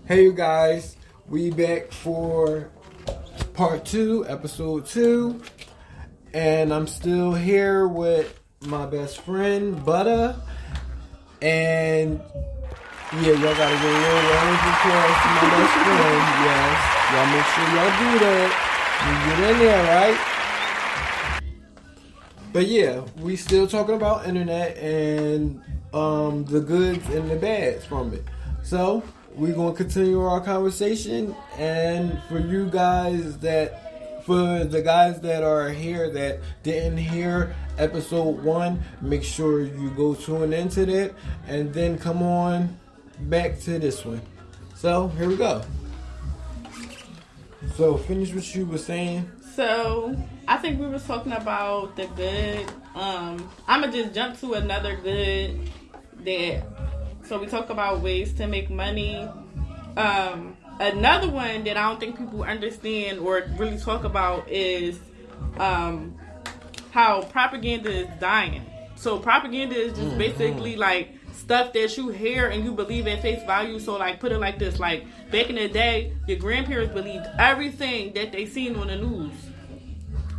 Hey you guys, we back for part 2, episode 2, and I'm still here with my best friend, Butta, and yeah, y'all gotta get a little round of applause for my best friend, yes, y'all make sure y'all do that, you get in there, right? But yeah, we still talking about internet and the goods and the bads from it, so we're going to continue our conversation, and for the guys that are here that didn't hear episode 1, make sure you go tune into that, and then come on back to this one. So, here we go. So, finish what you were saying. So, I think we were talking about the good. I'm going to just jump to another good that... So we talk about ways to make money. Another one that I don't think people understand or really talk about is how propaganda is dying. So propaganda is just basically like stuff that you hear and you believe at face value. So like put it like this, like back in the day, your grandparents believed everything that they seen on the news.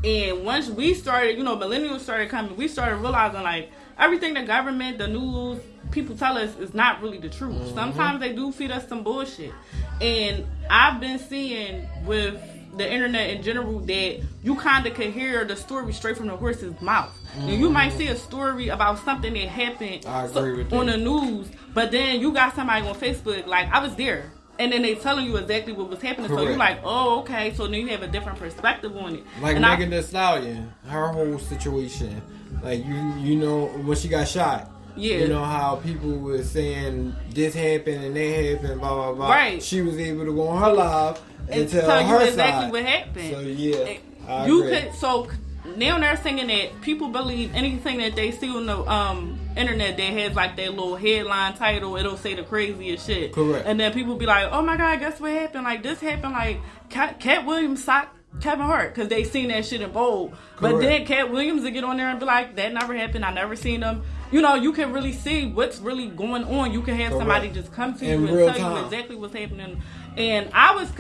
And once we started, millennials started coming, we started realizing like everything the government, the news, people tell us is not really the truth. Mm-hmm. Sometimes they do feed us some bullshit. And I've been seeing with the internet in general that you kind of can hear the story straight from the horse's mouth. Mm-hmm. And you might see a story about something that happened on the news, but then you got somebody on Facebook like, I was there. And then they telling you exactly what was happening. Correct. So you're like, oh, okay. So then you have a different perspective on it. Like Megan Thee Stallion, her whole situation. Like, you know, when she got shot. Yeah. You know how people were saying this happened and that happened, blah, blah, blah. Right. She was able to go on her live and tell you her exactly side. what happened. So, yeah. So now they're saying that people believe anything that they see on the internet that has like that little headline title, it'll say the craziest shit. Correct. And then people be like, oh my God, guess what happened? Like this happened, like Cat Williams socked Kevin Hart because they seen that shit in bold. Correct. But then Cat Williams will get on there and be like, that never happened, I never seen them. You can really see what's really going on. You can have somebody just come to you and tell you exactly what's happening. And because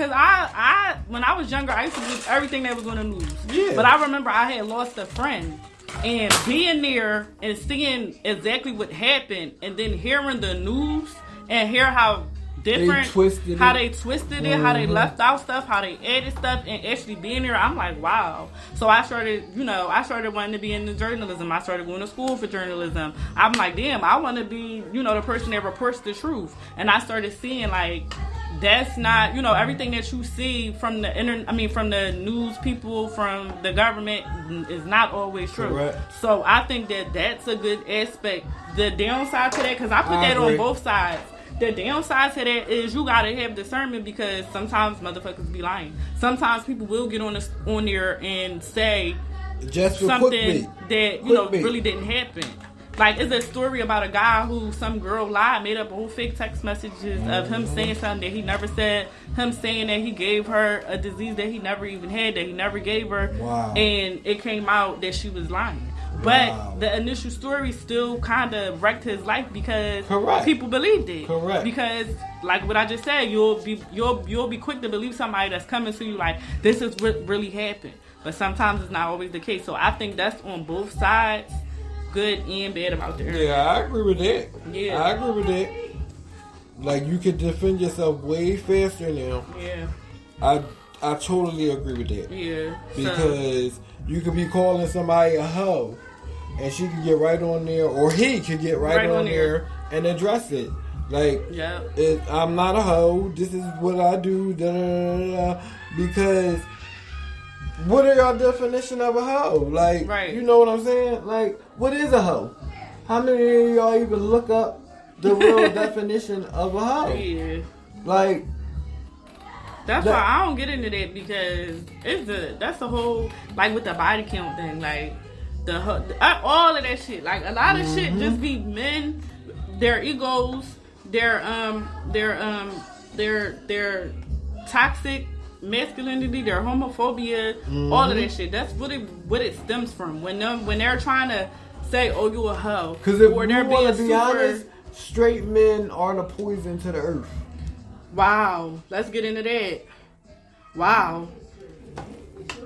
when I was younger, I used to believe everything that was on the news. Yeah. But I remember I had lost a friend. And being there and seeing exactly what happened and then hearing the news and hear how different, they twisted it, how they left out stuff, how they added stuff, and actually being there, I'm like, wow. So I started wanting to be into journalism. I started going to school for journalism. I'm like, damn, I want to be, the person that reports the truth. And I started seeing like, that's not, everything that you see from the from the news people, from the government is not always true. Correct. So I think that that's a good aspect. The downside to that, because I put that on both sides. The downside to that is you gotta have discernment because sometimes motherfuckers be lying. Sometimes people will get on there and say just something that really didn't happen. Like, it's a story about a guy who some girl lied, made up whole fake text messages of him saying something that he never said, him saying that he gave her a disease that he never even had, that he never gave her, and it came out that she was lying. But the initial story still kind of wrecked his life because people believed it. Correct. Because, like what I just said, you'll be quick to believe somebody that's coming to you like, this is what really happened. But sometimes it's not always the case. So I think that's on both sides, good and bad about the internet. Yeah, I agree with that. Yeah. I agree with that. Like, you can defend yourself way faster now. Yeah. I totally agree with that. Yeah. Because you could be calling somebody a hoe. And she could get right on there, or he could get right on there and address it. Like, I'm not a hoe. This is what I do. Da, da, da, da. Because what are y'all definition of a hoe? Like, you know what I'm saying? Like, what is a hoe? How many of y'all even look up the real definition of a hoe? Yeah. Like, that's why I don't get into that because that's the whole, like with the body count thing, like all of that shit. Like a lot of shit just be men, their egos, their toxic masculinity, their homophobia, all of that shit. That's what it stems from. When they're trying to say, "Oh, you a hoe," because if we're being honest, straight men are the poison to the earth. Wow. Let's get into that. Wow.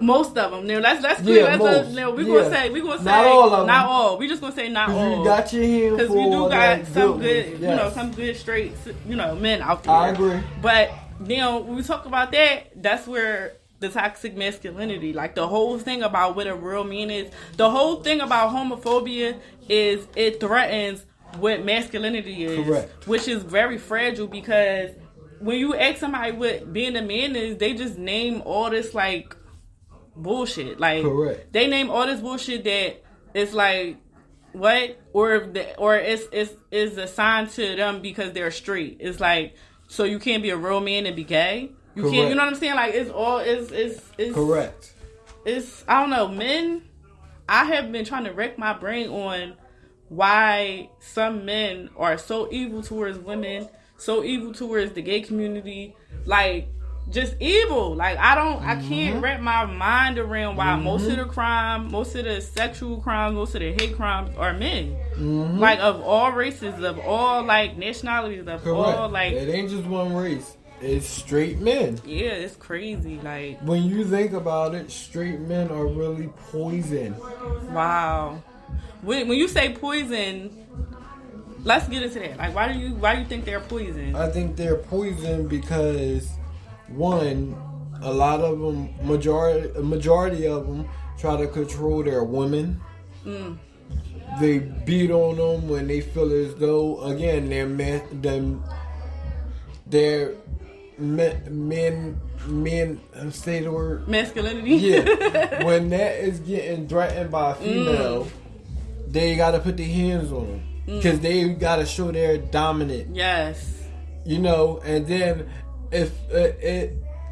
Most of them. Now let's clear. Yeah, most. We gonna say not all of them. Not all. We just gonna say not all. You got your hand because we do got some good, yes. you know, some good straight, you know, men out there. I agree. But when we talk about that, that's where the toxic masculinity, like the whole thing about what a real man is, the whole thing about homophobia is it threatens what masculinity is, correct, which is very fragile because when you ask somebody what being a man is, they just name all this like bullshit. Like correct. They name all this bullshit that it's like what or it's assigned to them because they're straight. It's like so you can't be a real man and be gay. You correct. Can't. You know what I'm saying? Like it's all it's correct. It's I don't know, men. I have been trying to wreck my brain on why some men are so evil towards women, so evil towards the gay community, like just evil. Like I can't wrap my mind around why most of the crime, most of the sexual crimes, most of the hate crimes are men. Like of all races, of all like nationalities, of all like it ain't just one race. It's straight men. Yeah, it's crazy. Like when you think about it, straight men are really poison. Wow. When you say poison, let's get into that. Like, why do you think they're poison? I think they're poison because one, a lot of them, majority of them, try to control their women. They beat on them when they feel as though, again, they're men. Say the word masculinity. Yeah, when that is getting threatened by a female. They gotta put their hands on them because they gotta show they're dominant. Yes, you know. And then if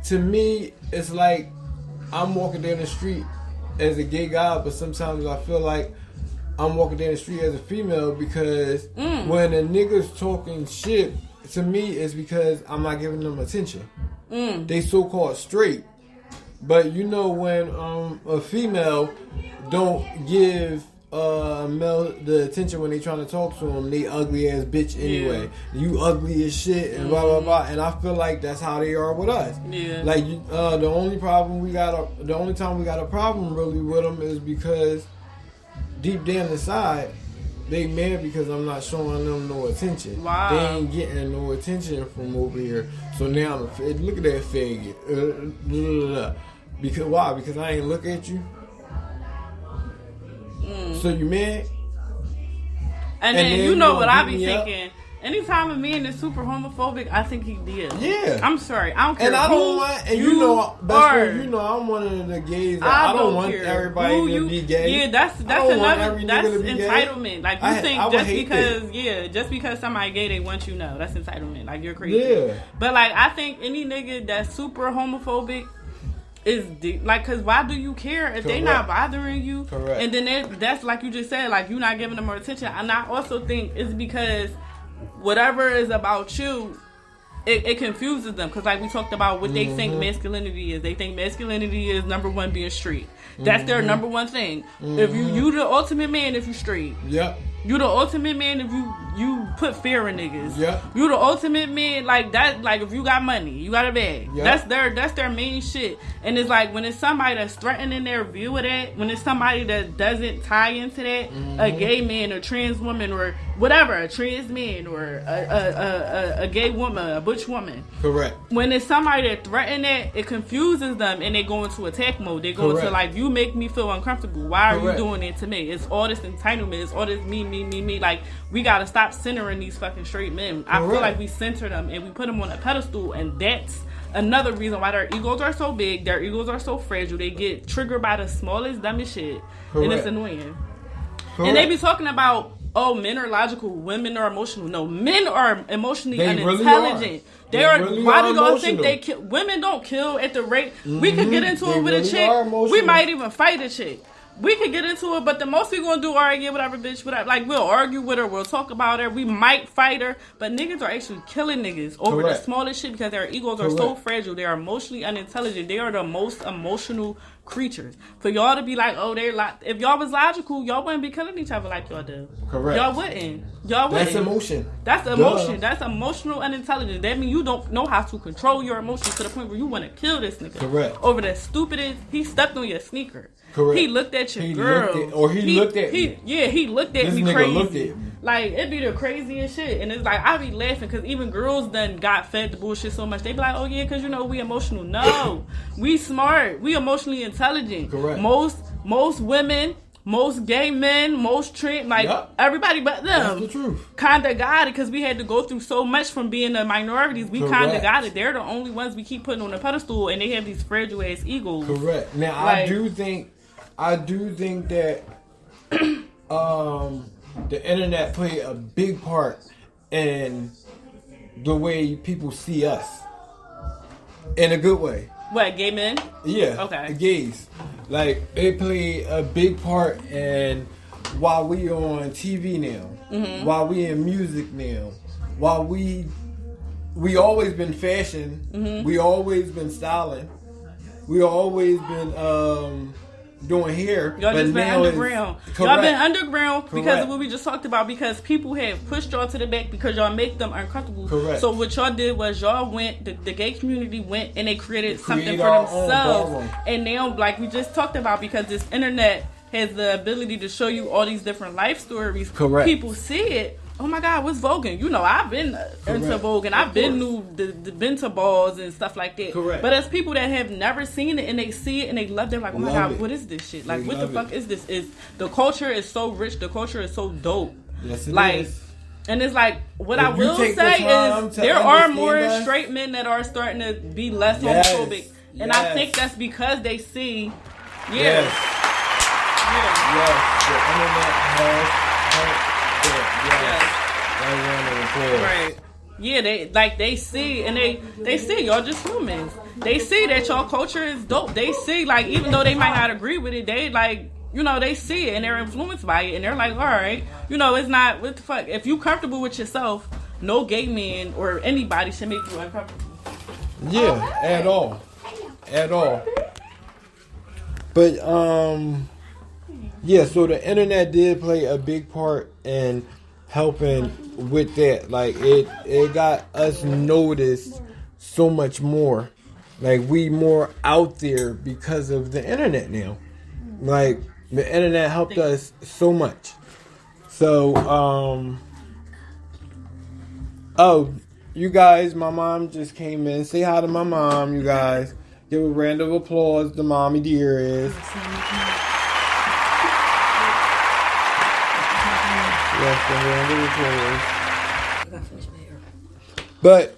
to me, it's like I'm walking down the street as a gay guy, but sometimes I feel like I'm walking down the street as a female because when a nigga's talking shit to me, it's because I'm not giving them attention. They so-called straight, but you know when a female don't give male the attention when they trying to talk to them, they ugly ass bitch anyway. Yeah. You ugly as shit and blah blah blah. And I feel like that's how they are with us. Yeah. Like the only time we got a problem really with them is because deep down inside they mad because I'm not showing them no attention. Wow. They ain't getting no attention from over here. So now look at that faggot. Because why? Because I ain't look at you. So you mad? And then you know what I be thinking. Anytime a man is super homophobic, I think he did. Yeah. I'm sorry. I don't care. And I don't want. And you know, best friend, you know, I'm one of the gays. I don't want everybody to be gay. Yeah, that's another. That's entitlement. Like you think just because somebody gay, they want you to know. That's entitlement. Like you're crazy. Yeah. But like I think any nigga that's super homophobic. Is like, cause why do you care if they not bothering you? Correct. And then that's like you just said, like you not giving them more attention. And I also think it's because whatever is about you, it confuses them. Cause like we talked about what they think masculinity is. They think masculinity is number one being straight. That's their number one thing. If you the ultimate man if you straight. Yep. You the ultimate man if you put fear in niggas. Yeah. You the ultimate man like that. Like if you got money, you got a bag. Yep. That's their main shit. And it's like when it's somebody that's threatening their view of that, when it's somebody that doesn't tie into that, a gay man, a trans woman, or whatever, a trans man, or a gay woman, a butch woman. Correct. When it's somebody that threaten that, it confuses them and they go into attack mode. They go into like, you make me feel uncomfortable. Why are you doing it to me? It's all this entitlement. It's all this me. Like, we gotta stop centering these fucking straight men. I feel like we center them and we put them on a pedestal, and that's another reason why their egos are so big, their egos are so fragile. They get triggered by the smallest, dumbest shit. And it's annoying. And they be talking about, oh, men are logical, women are emotional. No, men are emotionally unintelligent. They are. Why do y'all think they kill? Women don't kill at the rate. We could get into it with a chick. We might even fight a chick. We could get into it, but the most we gonna do argue, whatever, bitch, whatever. Like, we'll argue with her, we'll talk about her, we might fight her, but niggas are actually killing niggas over the smallest shit because their egos are so fragile. They are emotionally unintelligent. They are the most emotional creatures. For y'all to be like, oh, if y'all was logical, y'all wouldn't be killing each other like y'all do. Correct. Y'all wouldn't. That's emotion. That's emotion. Duh. That's emotional unintelligence. That means you don't know how to control your emotions to the point where you want to kill this nigga. Correct. Over the stupidest, he stepped on your sneaker. Correct. He looked at your girl. He looked at me. He looked at this me nigga crazy. Looked at me. Like, it be the craziest shit. And it's like, I be laughing because even girls done got fed the bullshit so much. They be like, oh yeah, because we emotional. No. We smart. We emotionally intelligent. Correct. Most women, most gay men, most trans, everybody but them. That's the truth. Kinda got it because we had to go through so much from being the minorities. We kinda got it. They're the only ones we keep putting on the pedestal, and they have these fragile ass egos. Correct. Now, I do think that the internet played a big part in the way people see us. In a good way. What, gay men? Yeah. Okay. Gays. Like, it played a big part in why we on TV now. Mm-hmm. Why we in music now. Why we always been fashion. Mm-hmm. We always been styling. We always been doing hair. Y'all just been underground. Y'all been underground because of what we just talked about, because people have pushed y'all to the back because y'all make them uncomfortable. Correct. So what y'all did was y'all went, the gay community went and they created something for themselves. And now, like we just talked about, because this internet has the ability to show you all these different life stories. Correct. People see it. Oh my God, what's voguing? I've been into Vogue, and I've been to balls and stuff like that. Correct. But as people that have never seen it and they see it and they love it, like, oh my God, what is this shit? Like, what the fuck is this? The culture is so rich. The culture is so dope. Yes, it is. And it's like, what I will say is there are more straight men that are starting to be less homophobic. And I think that's because they see, The internet has right. Yeah, they see, and they see y'all just humans. They see that y'all culture is dope. They see, like, even though they might not agree with it, they like, they see it and they're influenced by it, and they're like, all right, it's not, what the fuck. If you comfortable with yourself, no gay man or anybody should make you uncomfortable. Yeah, at all. But so the internet did play a big part in helping with that. Like, it got us noticed so much more. Like, we more out there because of the internet now. Like, the internet helped us so much. So, you guys, my mom just came in. Say hi to my mom, you guys. Give a round of applause to Mommy Dearest. Yes, a round of applause. But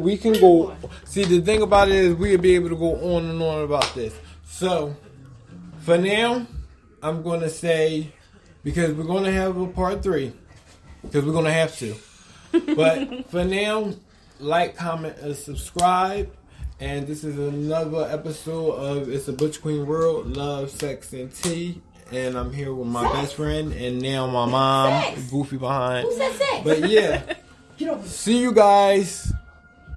we can go. See, the thing about it is we'll be able to go on and on about this. So, for now, I'm going to say, because we're going to have a part 3, because we're going to have to. But for now, like, comment, and subscribe. And this is another episode of It's a Butch Queen World, Love, Sex, and Tea. And I'm here with my best friend, and now my mom, Goofy behind. Who said sex? But yeah, see you guys.